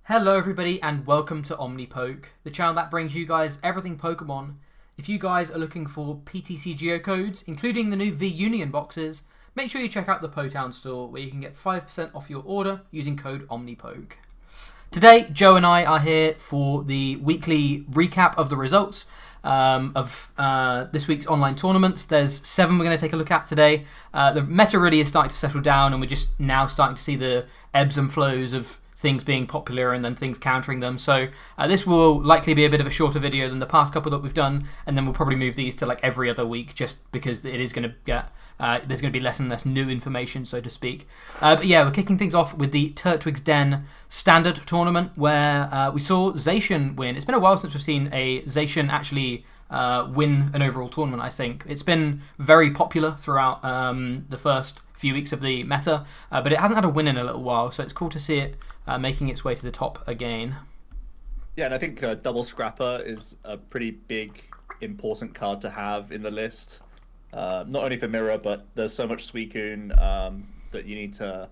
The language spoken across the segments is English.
Hello everybody and welcome to Omnipoke, the channel that brings you guys everything Pokemon. If you guys are looking for PTC geocodes, including the new V-Union boxes, make sure you check out the Potown store where you can get 5% off your order using code Omnipoke. Today, Joe and I are here for the weekly recap of the results of this week's online tournaments. There's 7 we're going to take a look at today. The meta really is starting to settle down and we're just now starting to see the ebbs and flows of things being popular and then things countering them. So this will likely be a bit of a shorter video than the past couple that we've done, and then we'll probably move these to like every other week just because it is going to get there's going to be less and less new information, so to speak. But yeah, we're kicking things off with the Turtwix Den standard tournament where we saw Zacian win. It's been a while since we've seen a Zacian actually win an overall tournament, I think. It's been very popular throughout the first few weeks of the meta, but it hasn't had a win in a little while, so it's cool to see it making its way to the top again. Yeah, and I think Double Scrapper is a pretty big, important card to have in the list. Not only for Mirror, but there's so much Suicune that you need to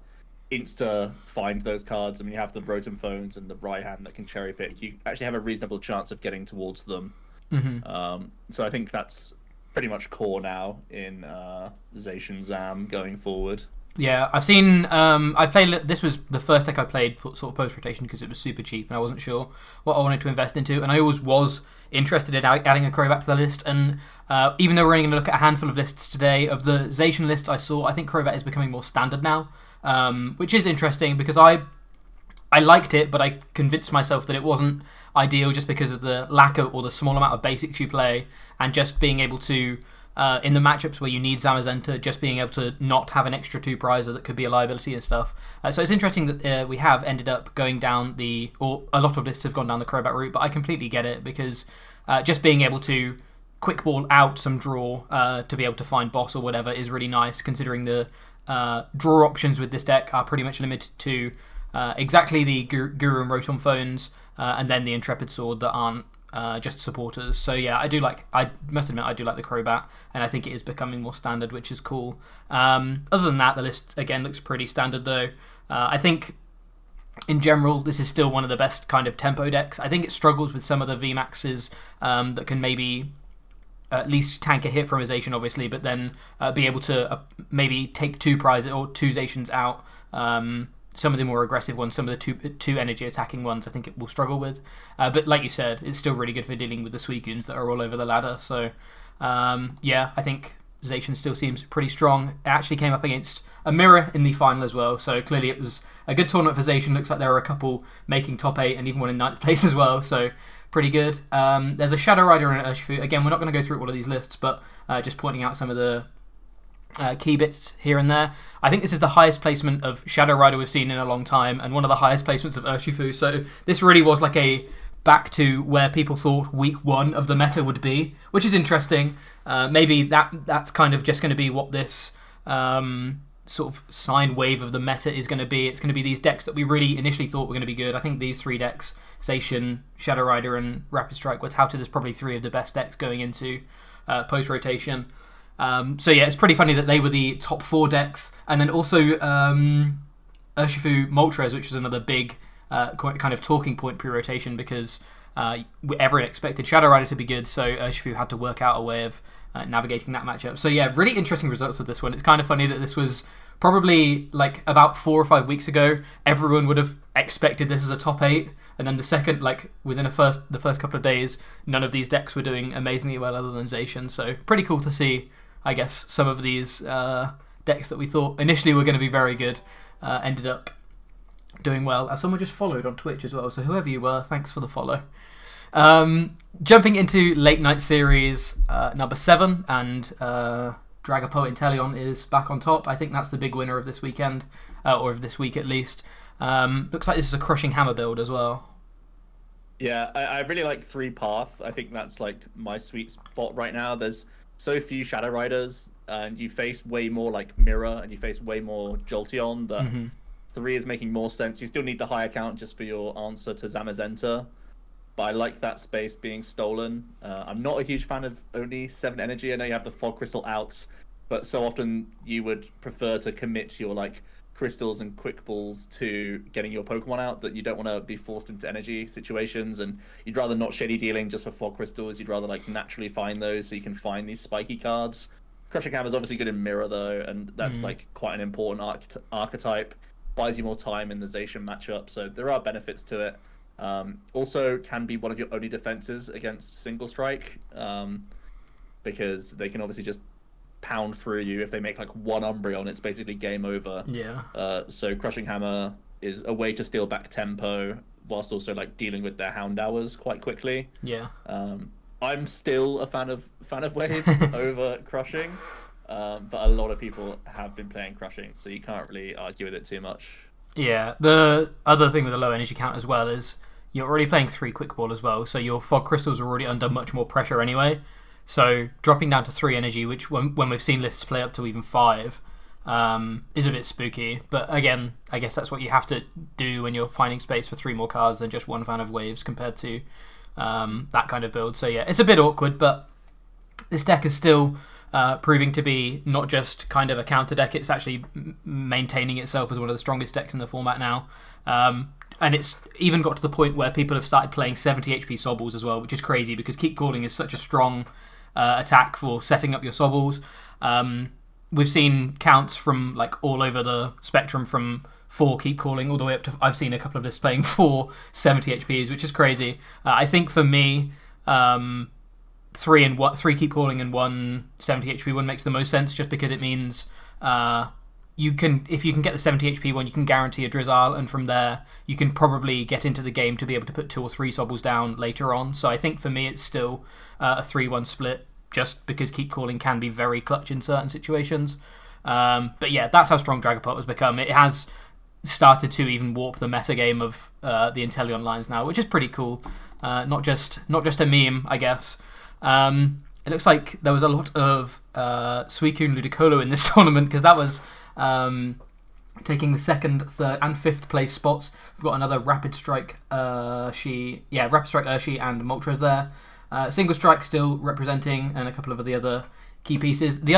insta find those cards. I mean, you have the Rotom phones and the right hand that can cherry pick. You actually have a reasonable chance of getting towards them. So I think that's pretty much core now in Zacian Zam going forward. Yeah, I've seen. I played. This was the first deck I played for sort of post rotation because it was super cheap and I wasn't sure what I wanted to invest into. And I always was interested in adding a Crobat to the list. And even though we're only going to look at a handful of lists today, of the Zacian lists I saw, I think Crobat is becoming more standard now, which is interesting because I liked it, but I convinced myself that it wasn't ideal just because of the lack of or the small amount of basics you play and just being able to. In the matchups where you need Zamazenta, just being able to not have an extra 2 prizer that could be a liability and stuff. So it's interesting that we have ended up going down or a lot of lists have gone down the Crobat route, but I completely get it because just being able to quick ball out some draw to be able to find boss or whatever is really nice, considering the draw options with this deck are pretty much limited to exactly the Guru and Rotom phones and then the Intrepid Sword that aren't just supporters. So yeah, I must admit I do like the Crobat, and I think it is becoming more standard, which is cool. Other than that, the list again looks pretty standard though. I think in general this is still one of the best kind of tempo decks. I think it struggles with some of the VMAXs that can maybe at least tank a hit from a Zacian, obviously, but then be able to maybe take 2 prizes or 2 Zacians out. Some of the more aggressive ones, some of the two energy attacking ones, I think it will struggle with. But like you said, it's still really good for dealing with the Suicunes that are all over the ladder. So yeah, I think Zacian still seems pretty strong. It actually came up against a Mirror in the final as well. So clearly it was a good tournament for Zacian. Looks like there were a couple making top 8 and even one in 9th place as well. So pretty good. There's a Shadow Rider and an Urshifu. Again, we're not going to go through all of these lists, but just pointing out some of the key bits here and there. I think this is the highest placement of Shadow Rider we've seen in a long time, and one of the highest placements of Urshifu. So this really was like a back to where people thought week 1 of the meta would be, which is interesting. Maybe that's kind of just going to be what this sort of sine wave of the meta is going to be. It's going to be these decks that we really initially thought were going to be good. I think these 3 decks, Zacian, Shadow Rider, and Rapid Strike, were touted as probably 3 of the best decks going into post rotation. So yeah, it's pretty funny that they were the top 4 decks, and then also Urshifu Moltres, which was another big kind of talking point pre-rotation because everyone expected Shadow Rider to be good, so Urshifu had to work out a way of navigating that matchup. So yeah, really interesting results with this one. It's kind of funny that this was probably like about 4 or 5 weeks ago, everyone would have expected this as a top 8, and then the second, like within the first couple of days, none of these decks were doing amazingly well other than Zacian. So pretty cool to see. I guess some of these decks that we thought initially were going to be very good ended up doing well. As someone just followed on Twitch as well, so whoever you were, thanks for the follow. Jumping into late night series number 7, and Dragapo Intellion is back on top. I think that's the big winner of this weekend, or of this week at least. Looks like this is a crushing hammer build as well. Yeah, I really like 3 Path. I think that's like my sweet spot right now. There's so few Shadow Riders, and you face way more like Mirror, and you face way more Jolteon, that 3 is making more sense. You still need the higher count just for your answer to Zamazenta, but I like that space being stolen. I'm not a huge fan of only 7 energy. I know you have the Fog Crystal outs, but so often you would prefer to commit your like crystals and quick balls to getting your Pokemon out, that you don't want to be forced into energy situations, and you'd rather not shady dealing just for fog crystals. You'd rather like naturally find those so you can find these spiky cards. Crushing Hammer is obviously good in Mirror though, and that's like quite an important archetype. Buys you more time in the Zacian matchup, so there are benefits to it. Also, can be one of your only defenses against Single Strike, because they can obviously just pound through you. If they make like one Umbreon, it's basically game over. Yeah. So Crushing Hammer is a way to steal back tempo whilst also like dealing with their Houndours quite quickly. Yeah. I'm still a fan of Waves over Crushing, but a lot of people have been playing Crushing, so you can't really argue with it too much. Yeah. The other thing with the low energy count as well is you're already playing 3 Quick Ball as well, so your Fog Crystals are already under much more pressure anyway. So dropping down to 3 energy, which when we've seen lists play up to even 5, is a bit spooky. But again, I guess that's what you have to do when you're finding space for 3 more cards than just one fan of Waves compared to that kind of build. So yeah, it's a bit awkward, but this deck is still proving to be not just kind of a counter deck, it's actually maintaining itself as one of the strongest decks in the format now. And it's even got to the point where people have started playing 70 HP Sobbles as well, which is crazy because Keep Calling is such a strong attack for setting up your Sobbles. We've seen counts from like all over the spectrum, from 4 Keep Calling all the way up to, I've seen a couple of lists playing 4 70 HPs, which is crazy. I think for me, 3 Keep Calling and 1 70 HP one makes the most sense, just because it means if you can get the 70 HP one, you can guarantee a Drizzile, and from there you can probably get into the game to be able to put 2 or 3 Sobbles down later on. So I think for me it's still a 3-1 split, just because Keep Calling can be very clutch in certain situations. But yeah, that's how strong Dragapult has become. It has started to even warp the metagame of the Intellion lines now, which is pretty cool. Not just a meme, I guess. It looks like there was a lot of Suicune Ludicolo in this tournament, because that was taking the 2nd, 3rd, and 5th place spots. We've got another Rapid Strike Urshi, and Moltres there. Single Strike still representing, and a couple of the other key pieces. The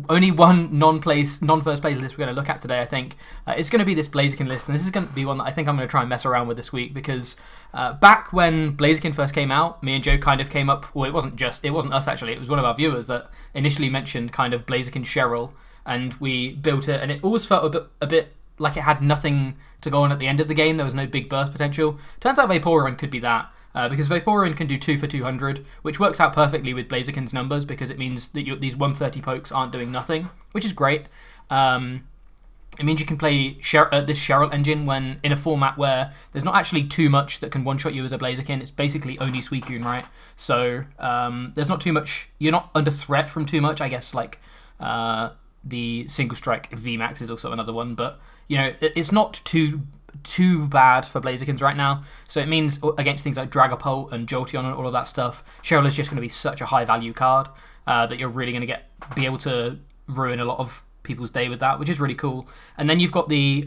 only one non-first place list we're going to look at today, I think, is going to be this Blaziken list, and this is going to be one that I think I'm going to try and mess around with this week, because back when Blaziken first came out, me and Joe kind of came up. Well, it wasn't us actually. It was one of our viewers that initially mentioned kind of Blaziken Cheryl, and we built it, and it always felt a bit like it had nothing to go on at the end of the game. There was no big burst potential. Turns out Vaporeon could be that. Because Vaporeon can do 2 for 200, which works out perfectly with Blaziken's numbers, because it means that these 130 pokes aren't doing nothing, which is great. It means you can play this Cheryl engine when in a format where there's not actually too much that can one-shot you as a Blaziken. It's basically only Suicune, right? So there's not too much. You're not under threat from too much, I guess, like the Single Strike VMAX is also another one. But, you know, it's not too bad for Blazikens right now. So it means against things like Dragapult and Jolteon and all of that stuff, Cheryl is just going to be such a high value card that you're really going to be able to ruin a lot of people's day with that, which is really cool. And then you've got the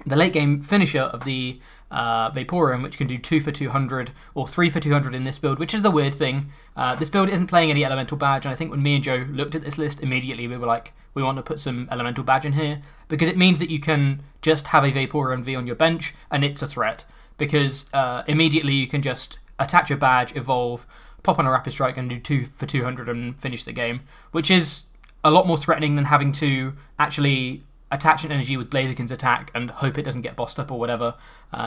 late game finisher of the Vaporeon, which can do 2 for 200 or 3 for 200 in this build, which is the weird thing. This build isn't playing any Elemental Badge, and I think when me and Joe looked at this list, immediately we were like, we want to put some Elemental Badge in here, because it means that you can just have a Vaporeon V on your bench, and it's a threat, because immediately you can just attach a badge, evolve, pop on a Rapid Strike, and do 2 for 200 and finish the game, which is a lot more threatening than having to actually attach an energy with Blaziken's attack and hope it doesn't get bossed up or whatever.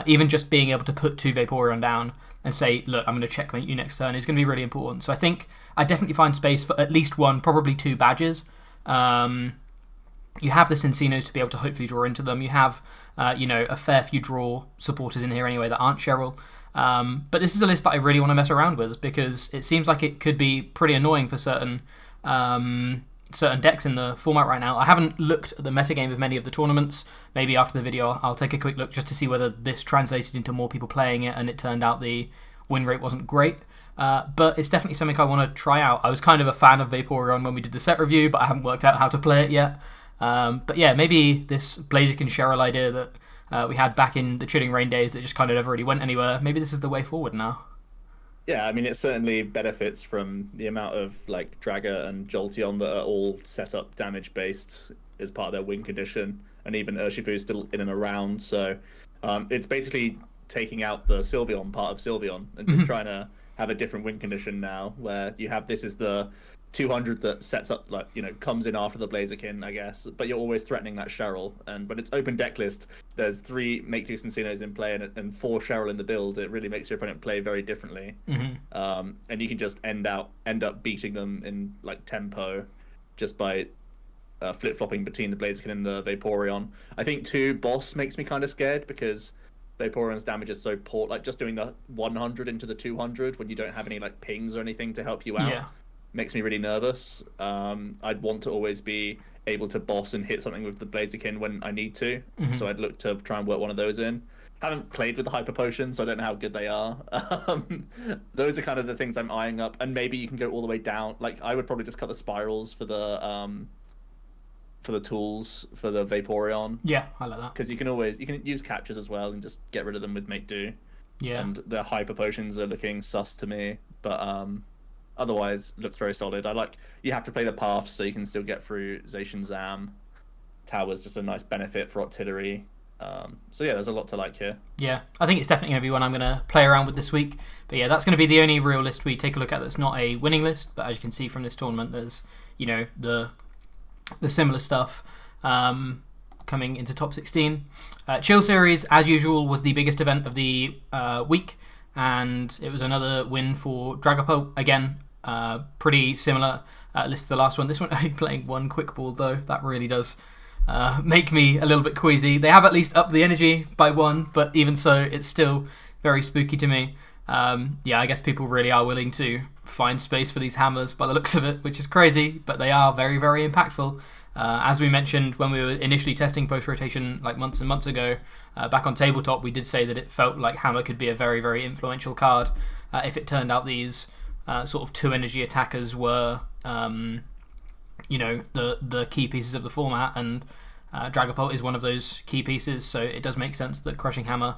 Even just being able to put 2 Vaporeon down and say, look, I'm going to checkmate you next turn is going to be really important. So I think I definitely find space for at least 1, probably 2 badges. You have the Cinccino's to be able to hopefully draw into them. You have, a fair few draw supporters in here anyway that aren't Cheryl. But this is a list that I really want to mess around with, because it seems like it could be pretty annoying for certain decks in the format right now. I haven't looked at the metagame of many of the tournaments. Maybe after the video I'll take a quick look just to see whether this translated into more people playing it, and it turned out the win rate wasn't great. But it's definitely something I want to try out. I was kind of a fan of Vaporeon when we did the set review, but I haven't worked out how to play it yet. But yeah, maybe this Blaziken Cheryl idea that we had back in the Chilling Rain days that just kind of never really went anywhere, maybe this is the way forward now. Yeah, I mean, it certainly benefits from the amount of like Draga and Jolteon that are all set up damage based is part of their win condition, and even Urshifu is still in and around. So it's basically taking out the Sylveon part of Sylveon and just trying to have a different win condition now, where you have this is the 200 that sets up, like, you know, comes in after the Blaziken, I guess, but you're always threatening that Cheryl. And when it's open deck list, there's 3 Make Use Encinos in play and 4 Cheryl in the build. It really makes your opponent play very differently. And you can just end up beating them in like tempo just by flip-flopping between the Blaziken and the Vaporeon. I think too, Boss makes me kind of scared because Vaporeon's damage is so poor. Like just doing the 100 into the 200 when you don't have any like pings or anything to help you out makes me really nervous. I'd want to always be able to boss and hit something with the Blaziken when I need to. So I'd look to try and work one of those in. Haven't played with the Hyper Potions, so I don't know how good they are. Those are kind of the things I'm eyeing up. And maybe you can go all the way down. Like I would probably just cut the spirals for the tools for the Vaporeon. Yeah, I like that. Because you can use captures as well and just get rid of them with Make Do. Yeah. And the Hyper Potions are looking sus to me, but otherwise looks very solid. You have to play the paths so you can still get through Zacian Zam. Tower's just a nice benefit for Octillery. So yeah, there's a lot to like here. Yeah, I think it's definitely going to be one I'm going to play around with this week. But yeah, that's going to be the only real list we take a look at that's not a winning list. But as you can see from this tournament, there's, you know, the similar stuff coming into top 16. Chill Series, as usual, was the biggest event of the week. And it was another win for Dragapo. Again, pretty similar list to the last one. This one only playing 1 quick ball, though. That really does make me a little bit queasy. They have at least upped the energy by 1, but even so, it's still very spooky to me. Yeah, I guess people really are willing to find space for these hammers by the looks of it, which is crazy, but they are very, very impactful. As we mentioned when we were initially testing post-rotation like months and months ago, back on Tabletop, we did say that it felt like Hammer could be a very, very influential card if it turned out these sort of 2 energy attackers were, you know, the key pieces of the format, and Dragapult is one of those key pieces, so it does make sense that Crushing Hammer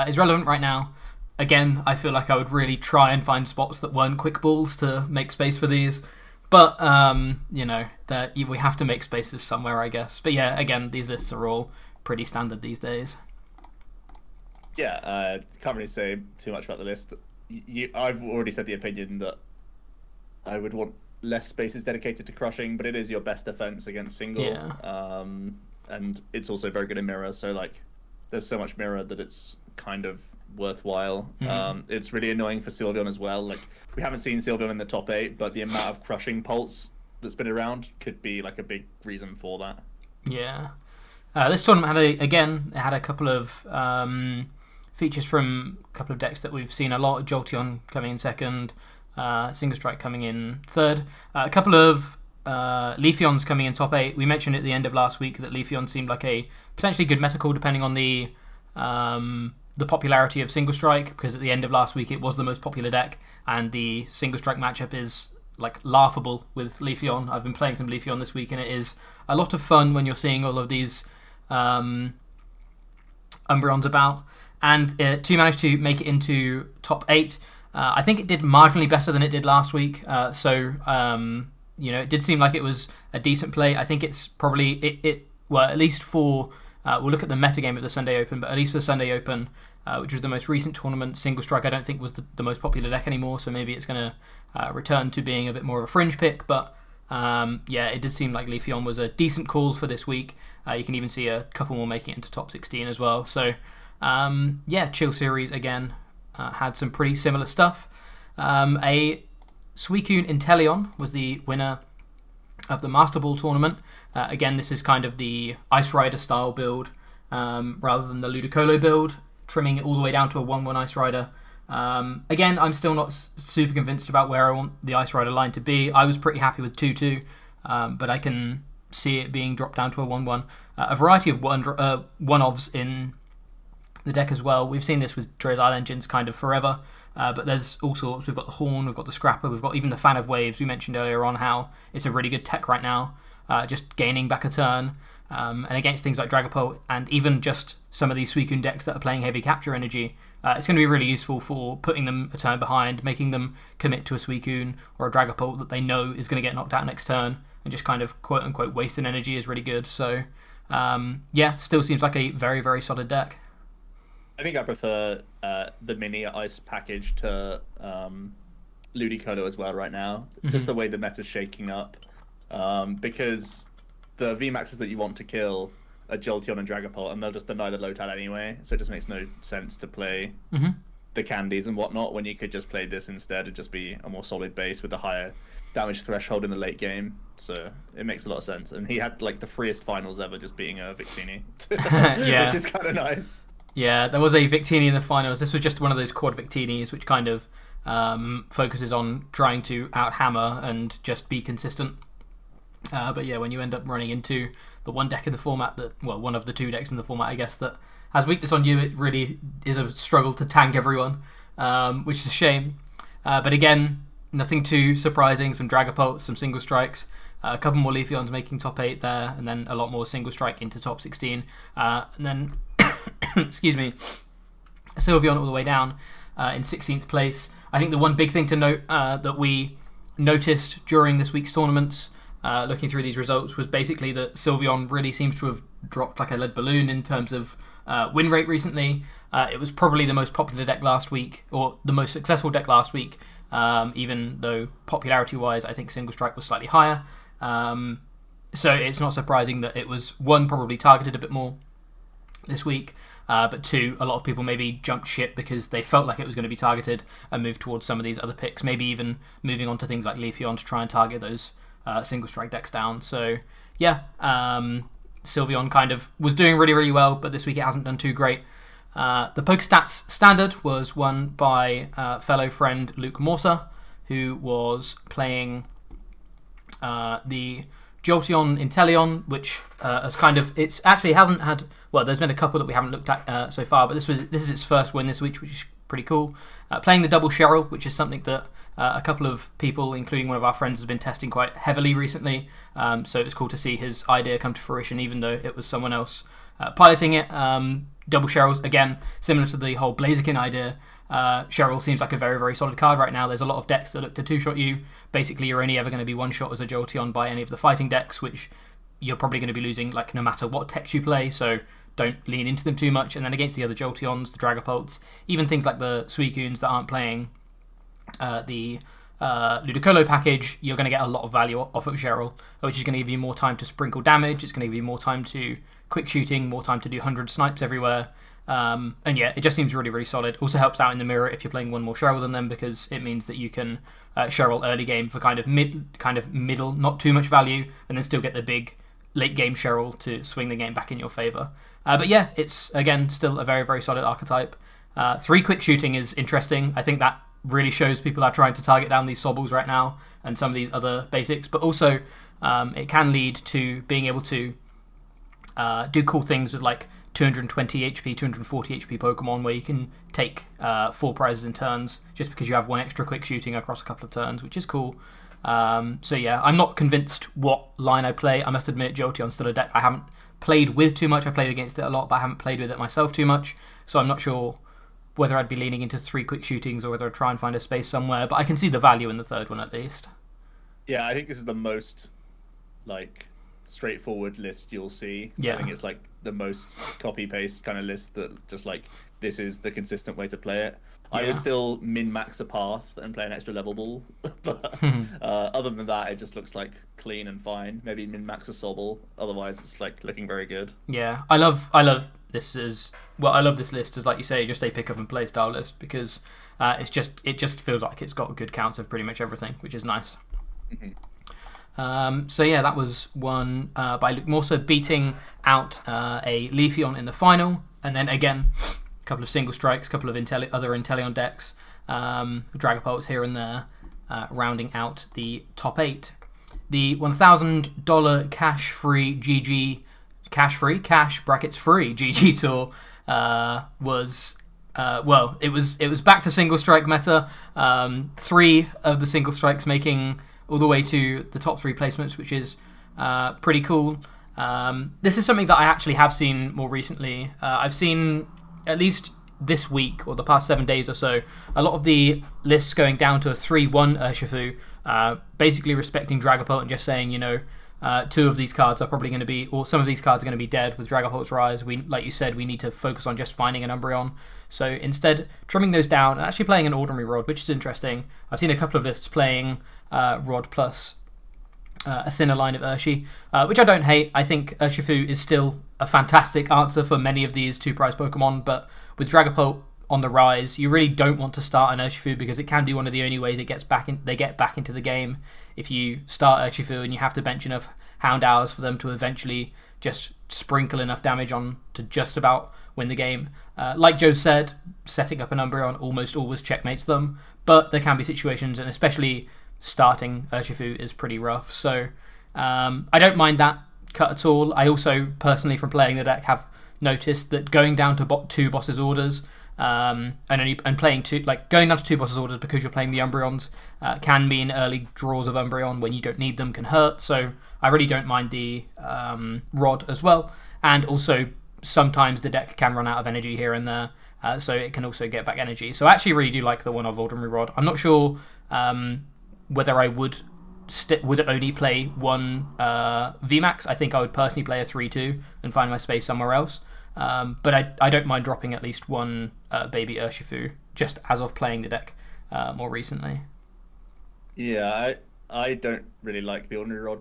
is relevant right now. Again, I feel like I would really try and find spots that weren't quick balls to make space for these. But, you know, we have to make spaces somewhere, I guess. But yeah, again, these lists are all pretty standard these days. Yeah, can't really say too much about the list. I've already said the opinion that I would want less spaces dedicated to Crushing, but it is your best defense against single. Yeah. And it's also very good in Mirror, so like there's so much Mirror that it's kind of worthwhile. It's really annoying for Sylveon as well. Like we haven't seen Sylveon in the top 8, but the amount of Crushing Pulse that's been around could be like a big reason for that. Yeah. This tournament had a couple of features from a couple of decks that we've seen a lot. Jolteon coming in second, Single Strike coming in third. A couple of Leafeons coming in top 8. We mentioned at the end of last week that Leafeon seemed like a potentially good meta call depending on the popularity of Single Strike, because at the end of last week it was the most popular deck, and the Single Strike matchup is like laughable with Leafeon. I've been playing some Leafeon this week, and it is a lot of fun when you're seeing all of these Umbreons about. And to manage to make it into top 8, I think it did marginally better than it did last week. So you know, it did seem like it was a decent play. I think it's probably well, at least for we'll look at the metagame of the Sunday Open, but at least for the Sunday Open, which was the most recent tournament, Single Strike I don't think was the most popular deck anymore, so maybe it's going to return to being a bit more of a fringe pick, but yeah, it did seem like Leafeon was a decent call for this week. You can even see a couple more making it into top 16 as well, so yeah, Chill Series again had some pretty similar stuff. A Suicune Intellion was the winner of the Master Ball tournament. Again, this is kind of the Ice Rider style build rather than the Ludicolo build, trimming it all the way down to a 1-1 Ice Rider. Again, I'm still not super convinced about where I want the Ice Rider line to be. I was pretty happy with 2-2, but I can see it being dropped down to a 1-1. A variety of one-offs in the deck as well. We've seen this with Drizzile Engines kind of forever, but there's all sorts. We've got the Horn, we've got the Scrapper, we've got even the Fan of Waves. We mentioned earlier on how it's a really good tech right now, just gaining back a turn, and against things like Dragapult and even just some of these Suicune decks that are playing heavy capture energy, it's going to be really useful for putting them a turn behind, making them commit to a Suicune or a Dragapult that they know is going to get knocked out next turn, and just kind of quote unquote wasting energy is really good. So yeah, still seems like a very, very solid deck. I think I prefer the mini ice package to Ludicolo as well right now. Just the way the meta's shaking up. Because the VMAXs that you want to kill are Jolteon and Dragapult, and they'll just deny the Lotad anyway, so it just makes no sense to play the candies and whatnot when you could just play this instead and just be a more solid base with a higher damage threshold in the late game. So it makes a lot of sense. And he had like the freest finals ever just beating a Victini, yeah. which is kind of nice. Yeah, there was a Victini in the finals. This was just one of those quad Victinis, which kind of focuses on trying to out-hammer and just be consistent. But yeah, when you end up running into the one deck in the format one of the two decks in the format, I guess, that has weakness on you, it really is a struggle to tank everyone, which is a shame. But again, nothing too surprising. Some Dragapults, some single strikes, a couple more Leafeons making top 8 there, and then a lot more single strike into top 16. And then, excuse me, Sylveon all the way down in 16th place. I think the one big thing to note that we noticed during this week's tournaments, looking through these results, was basically that Sylveon really seems to have dropped like a lead balloon in terms of win rate recently. It was probably the most popular deck last week, or the most successful deck last week, even though popularity-wise I think Single Strike was slightly higher. So it's not surprising that it was, one, probably targeted a bit more this week, but two, a lot of people maybe jumped ship because they felt like it was going to be targeted and moved towards some of these other picks, maybe even moving on to things like Leafeon to try and target those single strike decks down. So yeah, Sylveon kind of was doing really, really well, but this week it hasn't done too great. The Poke Stats Standard was won by fellow friend Luke Morsa, who was playing the Jolteon Intellion, which has kind of, it's actually hasn't had, well, there's been a couple that we haven't looked at so far, but this is its first win this week, which is pretty cool. Playing the double Cheryl, which is something that a couple of people, including one of our friends, has been testing quite heavily recently. So it was cool to see his idea come to fruition, even though it was someone else piloting it. Double Cheryls, again, similar to the whole Blaziken idea. Cheryl seems like a very, very solid card right now. There's a lot of decks that look to two-shot you. Basically, you're only ever going to be one-shot as a Jolteon by any of the fighting decks, which you're probably going to be losing like no matter what text you play, so don't lean into them too much. And then against the other Jolteons, the Dragapults, even things like the Suicunes that aren't playing the Ludicolo package, you're going to get a lot of value off of Cheryl, which is going to give you more time to sprinkle damage. It's going to give you more time to quick shooting, more time to do 100 snipes everywhere. And yeah, it just seems really, really solid. Also helps out in the mirror if you're playing one more Cheryl than them, because it means that you can Cheryl early game for kind of middle, not too much value, and then still get the big late game Cheryl to swing the game back in your favor. But yeah, it's again still a very, very solid archetype. 3 quick shooting is interesting. I think that really shows people are trying to target down these Sobbles right now and some of these other basics, but also it can lead to being able to do cool things with like 220 HP, 240 HP Pokemon, where you can take 4 prizes in turns just because you have 1 extra quick shooting across a couple of turns, which is cool. So yeah, I'm not convinced what line I play. I must admit, Jolteon's still a deck I haven't played with too much. I played against it a lot, but I haven't played with it myself too much, so I'm not sure whether I'd be leaning into 3 quick shootings or whether I'd try and find a space somewhere, but I can see the value in the third one at least. Yeah, I think this is the most like straightforward list you'll see. Yeah. I think it's like the most copy-paste kind of list that just like, this is the consistent way to play it. Yeah. I would still min-max a path and play an extra level ball, but other than that, it just looks like clean and fine. Maybe min-max a Sobble, otherwise it's like looking very good. Yeah, I love this as well. I love this list as, like you say, just a pick up and play style list, because it just feels like it's got good counts of pretty much everything, which is nice. So yeah, that was won by Luke Morsa, beating out a Leafeon in the final, and then again a couple of single strikes, a couple of other Intellion decks, Dragapults here and there, rounding out the top 8. The $1,000 cash-free GG cash brackets free GG tour was it was back to single strike meta. 3 of the single strikes making all the way to the top 3 placements, which is pretty cool. This is something that I actually have seen more recently. I've seen, at least this week or the past 7 days or so, a lot of the lists going down to a 3-1 Urshifu basically respecting Dragapult and just saying, two of these cards are probably going to be, or some of these cards are going to be dead with Dragapult's Rise. Like you said, we need to focus on just finding an Umbreon. So instead, trimming those down and actually playing an Ordinary Rod, which is interesting. I've seen a couple of lists playing Rod plus a thinner line of Urshi, which I don't hate. I think Urshifu is still a fantastic answer for many of these 2-prize Pokemon, but with Dragapult on the rise, you really don't want to start an Urshifu because it can be one of the only ways they get back into the game. If you start Urshifu and you have to bench enough Houndours for them to eventually just sprinkle enough damage on to just about win the game. Like Joe said, setting up an Umbreon almost always checkmates them, but there can be situations, and especially starting Urshifu is pretty rough. So I don't mind that cut at all. I also, personally, from playing the deck, have noticed that going down to 2 bosses orders and playing going down to 2 bosses orders because you're playing the Umbreons can mean early draws of Umbreon when you don't need them can hurt. So I really don't mind the Rod as well. And also, sometimes the deck can run out of energy here and there, so it can also get back energy. So I actually really do like the one of Ordinary Rod. I'm not sure whether I would only play one VMAX. I think I would personally play a 3-2 and find my space somewhere else. But I don't mind dropping at least one baby Urshifu just as of playing the deck more recently. Yeah, I don't really like the Ordinary Rod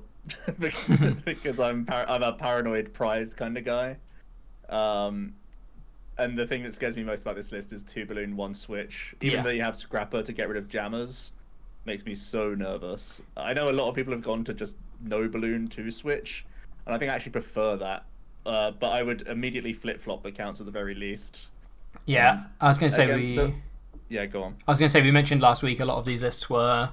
because I'm a paranoid prize kind of guy. And the thing that scares me most about this list is 2 balloon, 1 switch. Even though you have Scrapper to get rid of jammers, makes me so nervous. I know a lot of people have gone to just no balloon, 2 switch, and I think I actually prefer that. But I would immediately flip-flop the counts at the very least. Yeah, I was going to say Yeah, go on. I was going to say we mentioned last week a lot of these lists were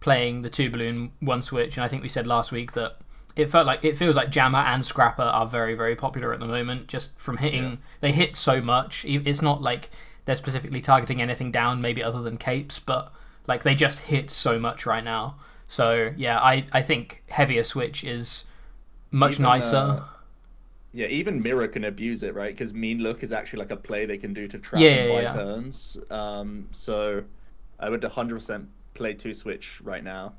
playing the 2 balloon, 1 switch, and I think we said last week that it feels like Jammer and Scrapper are very, very popular at the moment, just from hitting. Yeah. They hit so much. It's not like they're specifically targeting anything down, maybe other than capes, but like they just hit so much right now. So yeah, I think heavier switch is much nicer. Yeah, even Mirror can abuse it, right? Because Mean Look is actually like a play they can do to trap and buy turns. So I would 100% play 2 switch right now.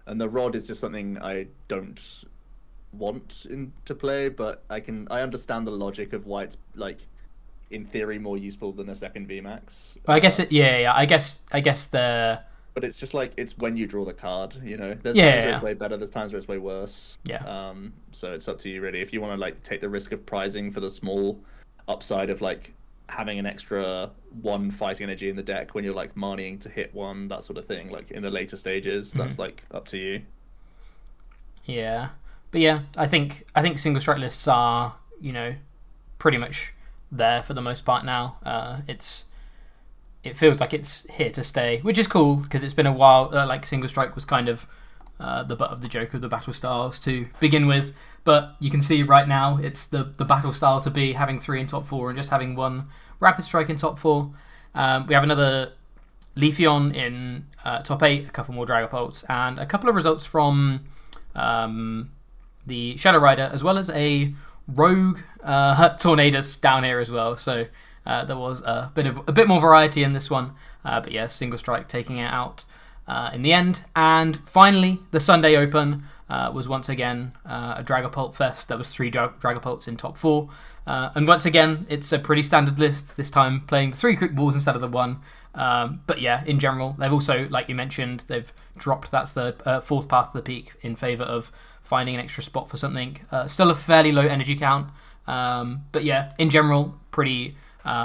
And the Rod is just something I don't want to play, but I understand the logic of why it's like in theory more useful than a second VMAX. I guess I guess the. But it's just like it's when you draw the card, There's times where it's way better, there's times where it's way worse. Yeah. So it's up to you really. If you want to like take the risk of prizing for the small upside of like having an extra 1 fighting energy in the deck when you're like Marnieing to hit 1, that sort of thing, like in the later stages, that's like up to you. Yeah. But yeah, I think single strike lists are, pretty much there for the most part now. It feels like it's here to stay, which is cool because it's been a while. Like single strike was kind of the butt of the joke of the battle styles to begin with, but you can see right now it's the battle style to be, having 3 in top 4 and just having 1 rapid strike in top 4. We have another Leafeon in top 8, a couple more Dragapults, and a couple of results from the Shadow Rider, as well as a Rogue Tornadus down here as well. So there was a bit more variety in this one, but yeah, single strike taking it out in the end. And finally, the Sunday Open was once again a Dragapult fest. There was 3 Dragapults in top 4, and once again, it's a pretty standard list. This time, playing the 3 quick balls instead of the 1. But yeah, in general, they've also, like you mentioned, they've dropped that 4th path to the peak in favour of finding an extra spot for something. Still a fairly low energy count, but yeah, in general, pretty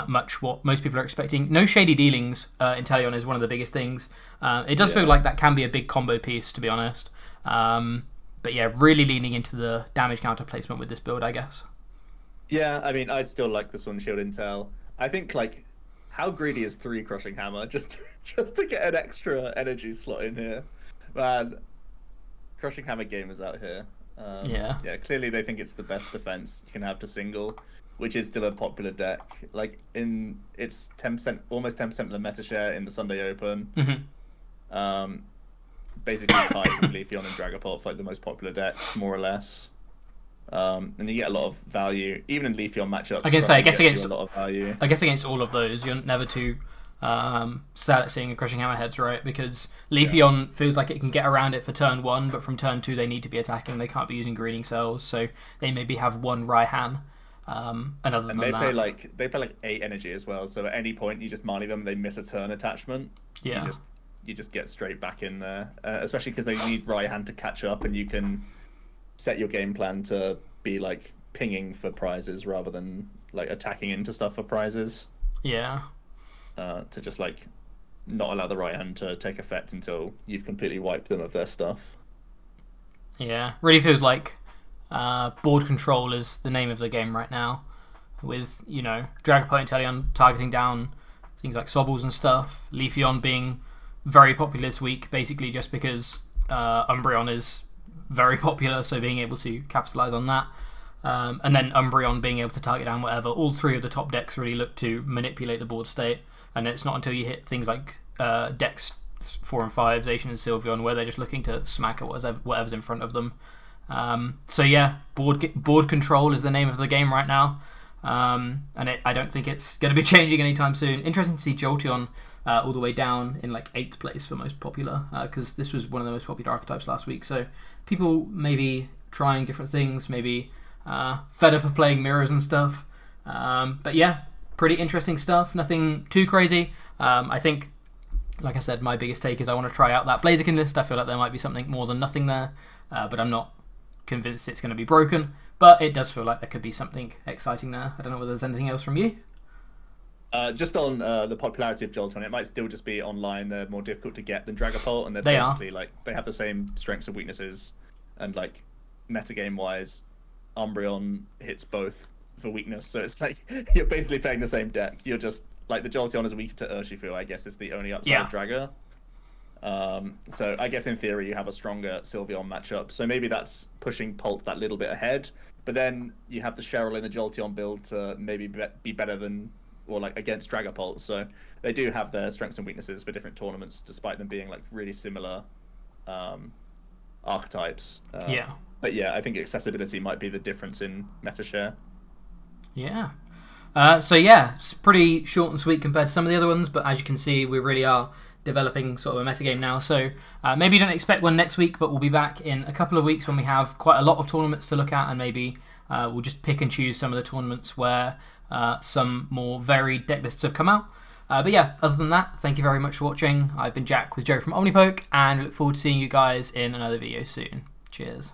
much what most people are expecting. No shady dealings. Intellion is one of the biggest things. It does feel like that can be a big combo piece, to be honest. But yeah, really leaning into the damage counter placement with this build, I guess. Yeah, I mean, I still like the Sun Shield Intel. I think, like, how greedy is 3 Crushing Hammer just to get an extra energy slot in here? Man, Crushing Hammer gamers out here. Yeah, clearly they think it's the best defense you can have to single, which is still a popular deck. Like, it's 10%, almost 10% of the meta share in the Sunday Open. Mm-hmm. Basically tied with Leafeon and Dragapult for like the most popular decks, more or less. And you get a lot of value, even in Leafeon matchups. I guess against a lot of value. I guess against all of those, you're never too Silencing and Crushing Hammerheads, right? Because Leafeon feels like it can get around it for turn 1, but from turn 2 they need to be attacking. They can't be using Greening Cells, so they maybe have one Raihan. And other than they that, play like 8 energy as well. So at any point you just Marley them, they miss a turn attachment. Yeah. You just get straight back in there, especially because they need Raihan to catch up, and you can set your game plan to be like pinging for prizes rather than like attacking into stuff for prizes. Yeah. To just like not allow the Raihan to take effect until you've completely wiped them of their stuff. Yeah, really feels like board control is the name of the game right now, with Dragapo Intellion targeting down things like Sobbles and stuff. Leafeon being very popular this week, basically just because Umbreon is very popular, so being able to capitalize on that. And then Umbreon being able to target down whatever. All 3 of the top decks really look to manipulate the board state, and it's not until you hit things like decks 4 and 5, Zacian and Sylveon, where they're just looking to smack at whatever's in front of them. So yeah, board control is the name of the game right now, and I don't think it's going to be changing anytime soon. Interesting to see Jolteon all the way down in like 8th place for most popular, because this was one of the most popular archetypes last week. So people maybe trying different things, maybe fed up of playing mirrors and stuff. But yeah, pretty interesting stuff. Nothing too crazy. I think, like I said, my biggest take is I want to try out that Blaziken list. I feel like there might be something more than nothing there, but I'm not convinced it's going to be broken. But it does feel like there could be something exciting there. I don't know whether there's anything else from you. Just on the popularity of Jolteon, it might still just be online. They're more difficult to get than Dragapult, and they're basically like they have the same strengths and weaknesses, and like metagame wise, Umbreon hits both for weakness. So it's like you're basically playing the same deck. You're just like the Jolteon is weaker to Urshifu. I guess is the only upside of Draga. So I guess in theory you have a stronger Sylveon matchup. So maybe that's pushing Pult that little bit ahead. But then you have the Cheryl in the Jolteon build to maybe be better than, or like against Dragapult. So they do have their strengths and weaknesses for different tournaments, despite them being like really similar archetypes. But yeah, I think accessibility might be the difference in meta share. Yeah. So yeah, it's pretty short and sweet compared to some of the other ones, but as you can see, we really are developing sort of a metagame now. So maybe you don't expect one next week, but we'll be back in a couple of weeks when we have quite a lot of tournaments to look at, and maybe we'll just pick and choose some of the tournaments where some more varied deck lists have come out. But yeah, other than that, thank you very much for watching. I've been Jack with Joe from Omnipoke, and I look forward to seeing you guys in another video soon. Cheers.